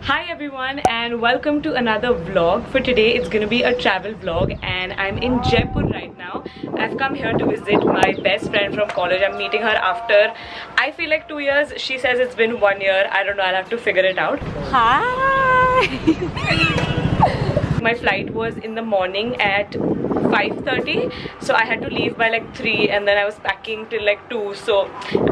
Hi everyone and welcome to another vlog. For today it's gonna be a travel vlog and I'm in Jaipur right now. I've come here to visit my best friend from college. I'm meeting her after I feel like 2 years. She says it's been 1 year. I don't know, I'll have to figure it out. Hi! My flight was in the morning at 5:30, so I had to leave by like 3 and then I was packing till like 2, so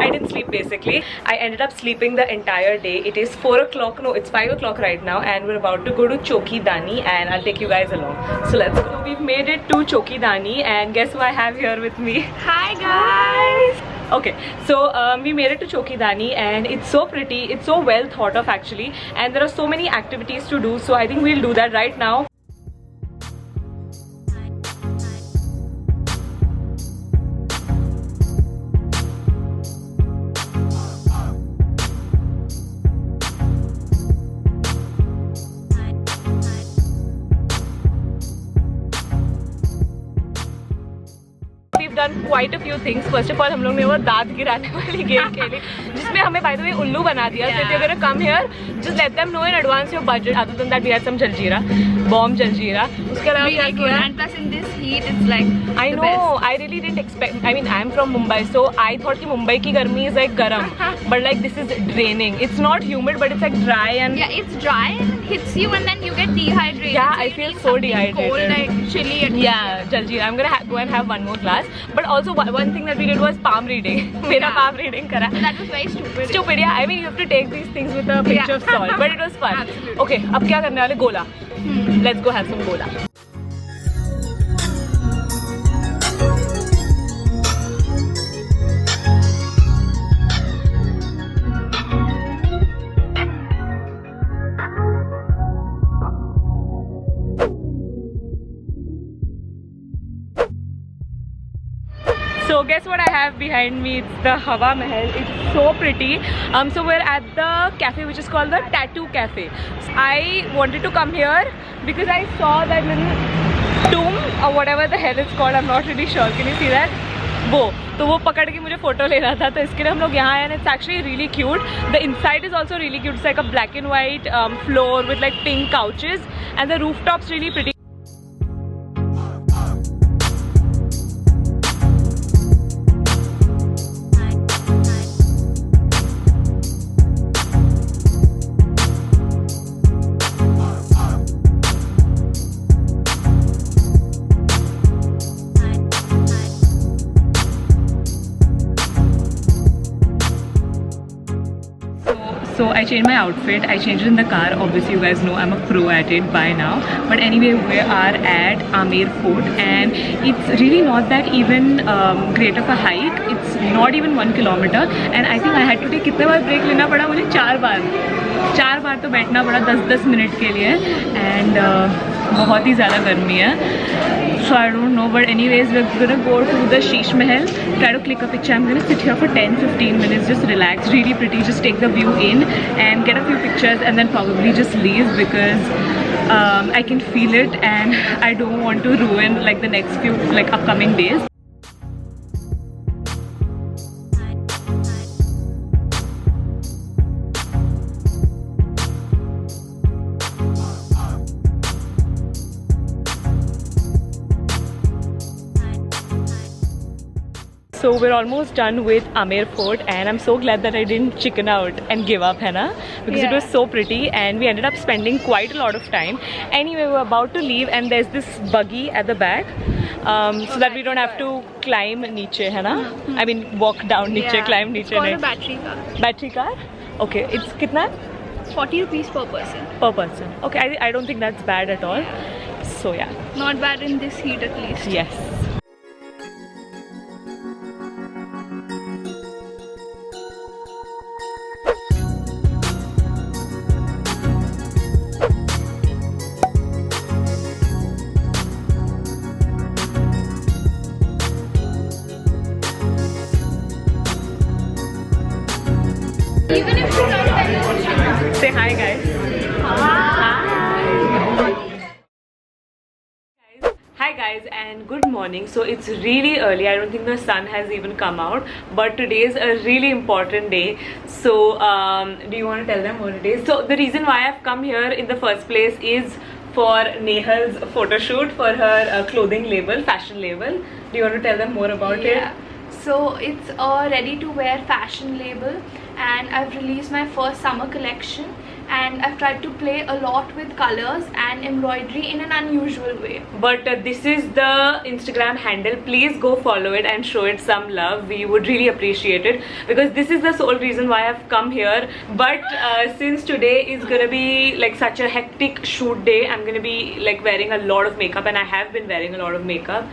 I didn't sleep basically. I ended up sleeping the entire day. It is 4 o'clock, no it's 5 o'clock right now and we're about to go to Chowki Dani and I'll take you guys along. So let's go. So we've made it to Chowki Dani and guess who I have here with me? Hi guys! Okay, so we made it to Chowki Dani and it's so pretty, it's so well thought of actually, and there are so many activities to do, so I think we'll do that right now. We've done quite a few things. First of all, हम लोग ने वो दांत गिराने वाली game खेली, जिसमें हमें by the way उल्लू बना दिया. So if you're gonna come here, just let them know in advance your budget. Other than that, we had some jaljeera, bomb jaljeera. उसके अलावा क्या किया? And plus in this heat, it's like I know. I really didn't expect. I mean, I'm from Mumbai, so I thought कि मुंबई की गर्मी is like garam, but like this is draining. It's not humid, but it's like dry and yeah, it's dry and hits you, and then you get dehydrated. Yeah, so I feel so dehydrated. Cold, like chilly. Yeah, jaljeera. I'm gonna go and have one more glass. But also one thing that we did was palm reading. मेरा palm reading करा. That was very stupid. Stupid, yeah. I mean, you have to take these things with a pinch of salt, but it was fun. Absolutely. Okay, अब क्या करने वाले? गोला. Let's go have some gola. So guess what I have behind me? It's the Hawa Mahal. It's so pretty. So we're at the cafe which is called the Tattoo Cafe. I wanted to come here because I saw that little tomb or whatever the hell it's called. I'm not really sure. Can you see that? वो तो वो पकड़ के मुझे photo लेना था, तो इसके लिए हम लोग यहाँ आए and it's actually really cute. The inside is also really cute. It's like a black and white floor with like pink couches and the rooftop's really pretty. So I changed my outfit, I changed it in the car. Obviously you guys know I'm a pro at it by now. But anyway, we are at Amer Fort and it's really not that even great of a hike. It's not even 1 kilometer and I think I had to take कितने बार break लेना पड़ा मुझे? 4 बार तो बैठना पड़ा 10-10 minute के लिए and बहुत ही ज़्यादा गर्मी है. So I don't know, but anyways we're gonna go to the Sheesh Mahal, try to click a picture. I'm gonna sit here for 10-15 minutes, just relax, really pretty, just take the view in and get a few pictures and then probably just leave because I can feel it and I don't want to ruin like the next few like upcoming days. So we're almost done with Amer Fort and I'm so glad that I didn't chicken out and give up, है ना? Because it was so pretty and we ended up spending quite a lot of time. Anyway, we're about to leave and there's this buggy at the back so that we don't have to climb नीचे, है ना? I mean walk down नीचे, climb नीचे. It's called a battery car. Battery car? Okay, it's कितना? 40 rupees per person. Per person. Okay, I don't think that's bad at all. So yeah. Not bad in this heat at least. Yes. Even if you don't tell us. Say hi guys. Hi. Hi guys, and and good morning. So it's really early. I don't think the sun has even come out, but today is a really important day. So do you want to tell them what it is? So the reason why I've come here in the first place is for Nehal's photo shoot for her clothing label, fashion label. Do you want to tell them more about it? So it's a ready-to-wear fashion label, and I've released my first summer collection, and I've tried to play a lot with colors and embroidery in an unusual way. But this is the Instagram handle. Please go follow it and show it some love. We would really appreciate it, because this is the sole reason why I've come here. But since today is gonna be like such a hectic shoot day, I'm gonna be like wearing a lot of makeup, and I have been wearing a lot of makeup.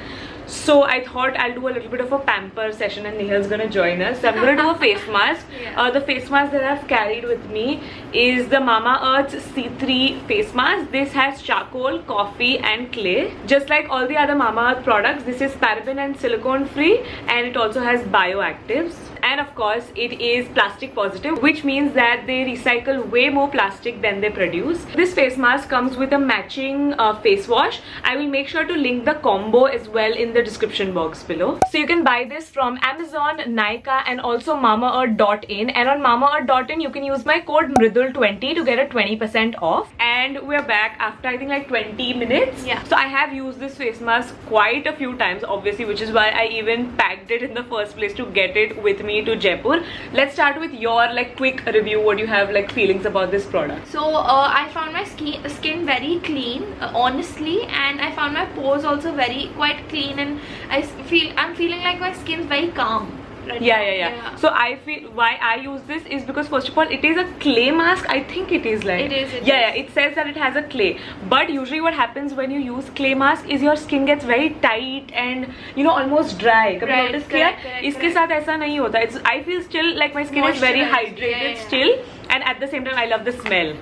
So I thought I'll do a little bit of a pamper session, and Nehal's gonna join us. So I'm gonna do a face mask. The face mask that I've carried with me is the Mamaearth C3 face mask. This has charcoal, coffee and clay. Just like all the other Mamaearth products, this is paraben and silicone free, and it also has bioactives. And of course it is plastic positive, which means that they recycle way more plastic than they produce. This face mask comes with a matching face wash. I will make sure to link the combo as well in the description box below. So you can buy this from Amazon, Nykaa and also Mamaearth.in, and on Mamaearth.in you can use my code MRIDUL20 to get a 20% off. And we're back after I think like 20 minutes. So I have used this face mask quite a few times obviously, which is why I even packed it in the first place to get it with me to Jaipur. Let's start with your like quick review. What do you have like feelings about this product? So I found my skin very clean, honestly, and I found my pores also quite clean, and I'm feeling like my skin's very calm. Yeah. So I feel why I use this is because first of all it is a clay mask. I think it is like it says that it has a clay, but usually what happens when you use clay mask is your skin gets very tight and you know almost dry. Notice correct. Iske साथ ऐसा नहीं होता. I feel still like my skin is very hydrated still, and at the same time I love the smell.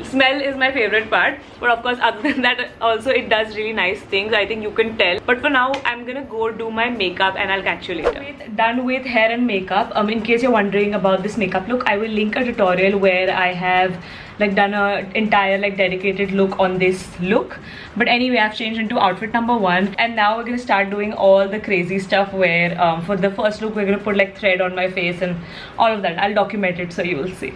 Smell is my favorite part, but of course other than that also it does really nice things. I think you can tell. But for now I'm gonna go do my makeup and I'll catch you later. Done with hair and makeup. In case you're wondering about this makeup look, I will link a tutorial where I have like done a entire like dedicated look on this look. But anyway, I've changed into outfit number 1, and now we're gonna start doing all the crazy stuff where for the first look we're gonna put like thread on my face and all of that. I'll document it so you will see.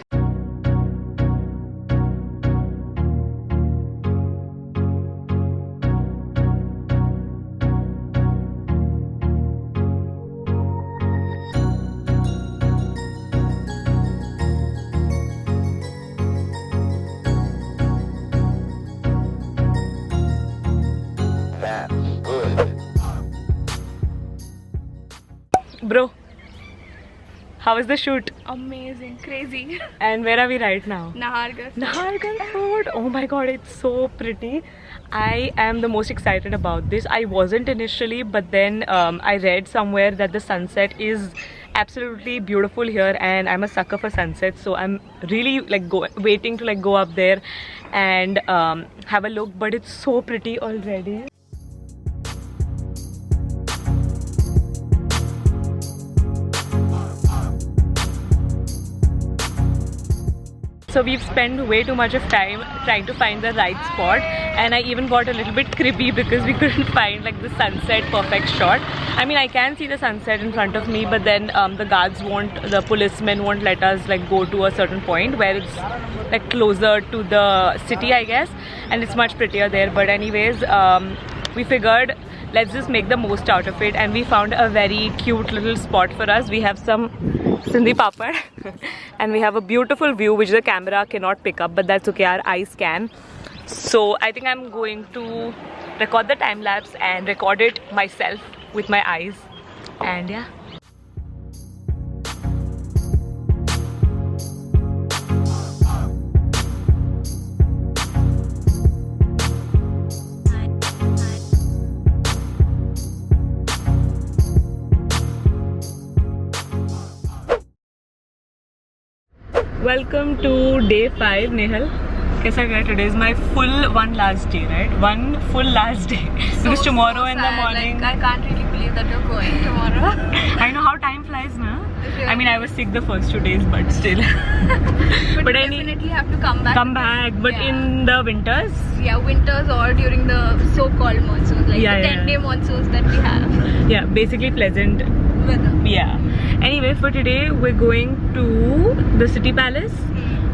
Bro, how is the shoot? Amazing, crazy. And where are we right now? Nahargarh Fort. Oh my god, it's so pretty. I am the most excited about this. I wasn't initially, but then I read somewhere that the sunset is absolutely beautiful here, and I'm a sucker for sunsets, so I'm really like waiting to like go up there and have a look. But it's so pretty already. So we've spent way too much of time trying to find the right spot, and I even got a little bit cribby because we couldn't find like the sunset perfect shot. I mean, I can see the sunset in front of me, but then the policemen won't let us like go to a certain point where it's like closer to the city, I guess, and it's much prettier there. But anyways, we figured let's just make the most out of it, and we found a very cute little spot for us. We have some Sindhi papad and we have a beautiful view which the camera cannot pick up, but that's okay, our eyes can. So I think I'm going to record the time lapse and record it myself with my eyes, and yeah. Welcome to day 5, Nehal. Kaisa gaya? Today is my full one last day, right? One full last day. Because tomorrow in the morning. Like, I can't really believe that you're going tomorrow. I know how time flies, na? I mean, I was sick the first 2 days, but still. but you definitely have to come back. Come back, but in the winters. Yeah, winters or during the so-called monsoons, like the 10-day monsoons that we have. Yeah, basically pleasant weather. Yeah. Anyway, for today we're going to the City Palace.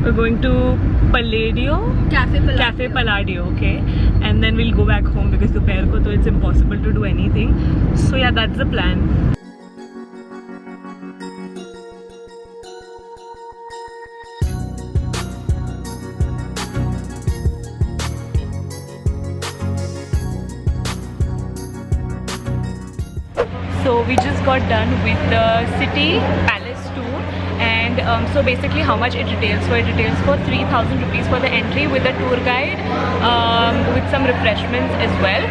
We're going to Cafe Palladio, okay? And then we'll go back home because dopaihar ko to it's impossible to do anything. So yeah, that's the plan. So we just got done with the City Palace tour, and so basically how much it retails for? It retails for 3,000 rupees for the entry with a tour guide, with some refreshments as well.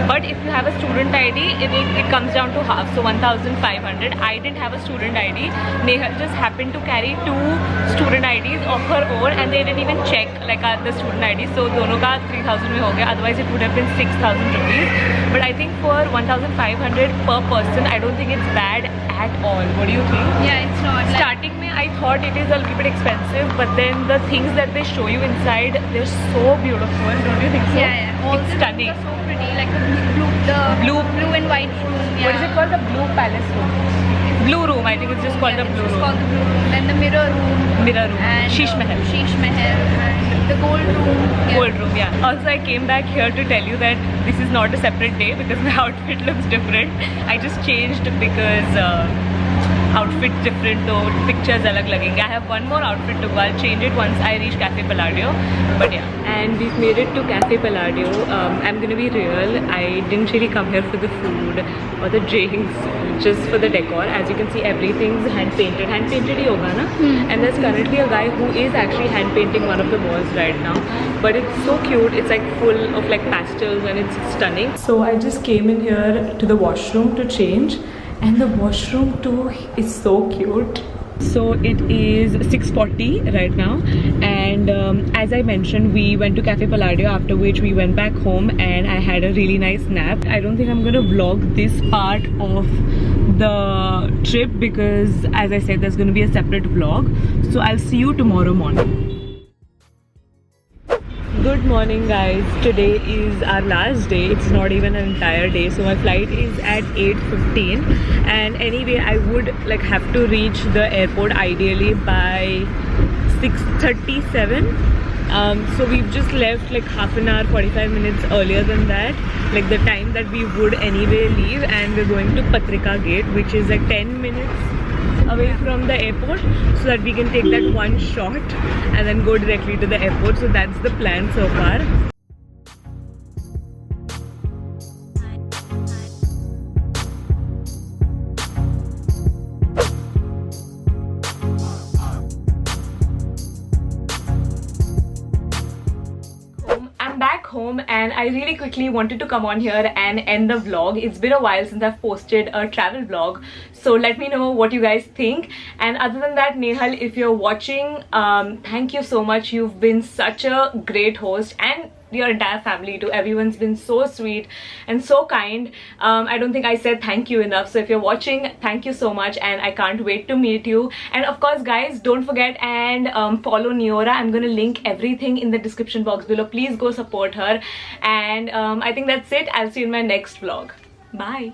But if you have a student ID, it comes down to half, so 1,500. I didn't have a student ID. Nehal just happened to carry 2 student IDs of her own, and they didn't even check like the student ID. So dono ka 3,000 mein ho gaya. Otherwise it would have been 6,000 rupees. But I think for 1,500 per person, I don't think it's bad at all. What do you think? Yeah, it's not. Starting mein, I thought it is a little bit expensive, but then the things that they show you inside, they're so beautiful. Don't you think so? Yeah, yeah. All it's the stunning. rooms are so pretty, like the blue and white room. Yeah. What is it called? The Blue Palace room. Blue room. I think it's just called the Blue room. It's called the Blue room. Then the mirror room. Mirror room. And Sheesh Mahal. Sheesh Mahal. And the gold room. Yeah. Gold room, yeah. Also, I came back here to tell you that this is not a separate day because my outfit looks different. I just changed because outfit different, though pictures alag lagenge. I have one more outfit to go. I'll change it once I reach Cafe Palladio. But yeah, and we've made it to Cafe Palladio. I'm gonna be real, I didn't really come here for the food or the drinks, just for the decor. As you can see, everything's hand painted. Hand painted hi hoga na? And there's currently a guy who is actually hand painting one of the walls right now. But it's so cute. It's like full of like pastels and it's stunning. So I just came in here to the washroom to change. And the washroom too is so cute. So it is 6:40 right now, and as I mentioned, we went to Cafe Palladio, after which we went back home and I had a really nice nap. I don't think I'm gonna vlog this part of the trip because, as I said, there's gonna be a separate vlog. So I'll see you tomorrow morning. Good morning guys, today is our last day. It's not even an entire day, so my flight is at 8:15, and anyway I would like have to reach the airport ideally by 6:37. So we've just left like half an hour, 45 minutes earlier than that, like the time that we would anyway leave, and we're going to Patrika Gate, which is like 10 minutes away from the airport, so that we can take that one shot and then go directly to the airport. So that's the plan so far. Back home, and I really quickly wanted to come on here and end the vlog. It's been a while since I've posted a travel vlog, so let me know what you guys think. And other than that, Nehal, if you're watching, thank you so much. You've been such a great host, and your entire family too. Everyone's been so sweet and so kind. I don't think I said thank you enough, so if you're watching, thank you so much, and I can't wait to meet you. And of course guys, don't forget and follow Neora. I'm gonna link everything in the description box below. Please go support her, and I think that's it. I'll see you in my next vlog. Bye.